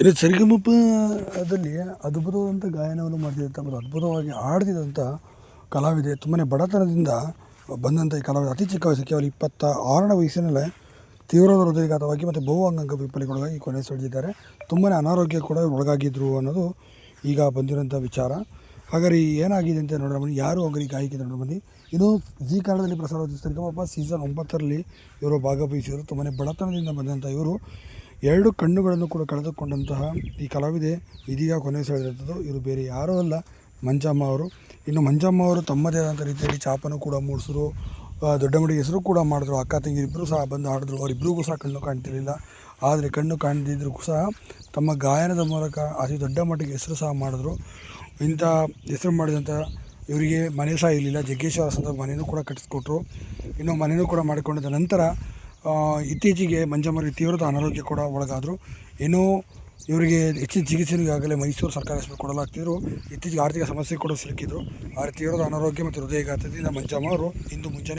ಇದು ಸರಿಗಮಪದಲ್ಲಿ ಅದ್ಭುತವಾದಂಥ ಗಾಯನವನ್ನು ಮಾಡ್ತಿದ್ದಂಥ ಮತ್ತು ಅದ್ಭುತವಾಗಿ ಹಾಡ್ತಿದ್ದಂಥ ಕಲಾವಿದೆ. ತುಂಬಾ ಬಡತನದಿಂದ ಬಂದಂಥ ಈ ಕಲಾವಿದೆ ಅತಿ ಚಿಕ್ಕ ವಯಸ್ಸು, ಕೇವಲ 26ನೇ ವಯಸ್ಸಿನಲ್ಲೇ ತೀವ್ರವಾದ ಹೃದಯಘಾತವಾಗಿ ಮತ್ತು ಬಹು ಅಂಗಾಂಗ ವೈಫಲ್ಯಕ್ಕೊಳಗಾಗಿ ಕೊನೆಯುಸಿರೆಳೆದಿದ್ದಾರೆ. ತುಂಬಾ ಅನಾರೋಗ್ಯ ಕೂಡ ಒಳಗಾಗಿದ್ದರು ಅನ್ನೋದು ಈಗ ಬಂದಿರೋಂಥ ವಿಚಾರ. ಹಾಗಾದ್ರೆ ಏನಾಗಿದೆ ಅಂತ ನೋಡೋಣ ಬನ್ನಿ. ಯಾರು ಹೋಗರಿ ಗಾಯಕಿ ನೋಡೋಣ ಬನ್ನಿ. ಇನ್ನು ಜೀ ಕನ್ನಡದಲ್ಲಿ ಪ್ರಸಾರವಾದ ಸರಿಗಮಪ ಸೀಸನ್ 9ರಲ್ಲಿ ಇವರು ಭಾಗವಹಿಸಿದರು. ತುಂಬಾ ಬಡತನದಿಂದ ಬಂದಂಥ ಇವರು 2 ಕಣ್ಣುಗಳನ್ನು ಕೂಡ ಕಳೆದುಕೊಂಡಂತಹ ಈ ಕಲಾವಿದೆ ಇದೀಗ ಕೊನೆಯುಸಿರೆಳೆದಿರುವಂಥದ್ದು. ಇವರು ಬೇರೆ ಯಾರೂ ಅಲ್ಲ, ಮಂಜಮ್ಮ ಅವರು. ಇನ್ನು ಮಂಜಮ್ಮ ಅವರು ತಮ್ಮದೇ ಆದಂಥ ರೀತಿಯಲ್ಲಿ ಛಾಪನ್ನು ಕೂಡ ಮೂಡಿಸಿದ್ರು, ದೊಡ್ಡ ಮಟ್ಟಿಗೆ ಹೆಸರು ಕೂಡ ಮಾಡಿದ್ರು. ಅಕ್ಕ ತಂಗಿರಿಬ್ಬರು ಸಹ ಬಂದು ಹಾಡಿದ್ರು. ಅವರಿಬ್ಬರಿಗೂ ಸಹ ಕಣ್ಣು ಕಾಣ್ತಿರಲಿಲ್ಲ. ಆದರೆ ಕಣ್ಣು ಕಾಣದಿದ್ದರೂ ಸಹ ತಮ್ಮ ಗಾಯನದ ಮೂಲಕ ಅತಿ ದೊಡ್ಡ ಮಟ್ಟಿಗೆ ಹೆಸರು ಸಹ ಮಾಡಿದ್ರು. ಇಂಥ ಹೆಸರು ಮಾಡಿದಂಥ ಇವರಿಗೆ ಮನೆ ಸಹ ಇರಲಿಲ್ಲ. ಜಗ್ಗೇಶ್ವರ ಸಂತ ಮನೆಯೂ ಕೂಡ ಕಟ್ಟಿಸ್ಕೊಟ್ರು. ಇನ್ನು ಮನೆಯೂ ಕೂಡ ಮಾಡಿಕೊಂಡಿದ್ದ ನಂತರ ಇತ್ತೀಚೆಗೆ ಮಂಜಮ್ಮರಿಗೆ ತೀವ್ರದ ಅನಾರೋಗ್ಯ ಕೂಡ ಒಳಗಾದರು. ಇನ್ನು ಇವರಿಗೆ ಹೆಚ್ಚಿನ ಚಿಕಿತ್ಸೆಯನ್ನು ಈಗಾಗಲೇ ಮೈಸೂರು ಸರ್ಕಾರಿ ಆಸ್ಪತ್ರೆ ಕೊಡಲಾಗ್ತಿದ್ರು. ಇತ್ತೀಚೆಗೆ ಆರ್ಥಿಕ ಸಮಸ್ಯೆ ಕೂಡ ಸಿಲುಕಿದ್ರು. ಆದರೆ ತೀವ್ರದ ಅನಾರೋಗ್ಯ ಮತ್ತು ಹೃದಯಘಾತದಿಂದ ಮಂಜಮ್ಮ ಅವರು ಇಂದು ಮುಂಜಾನೆ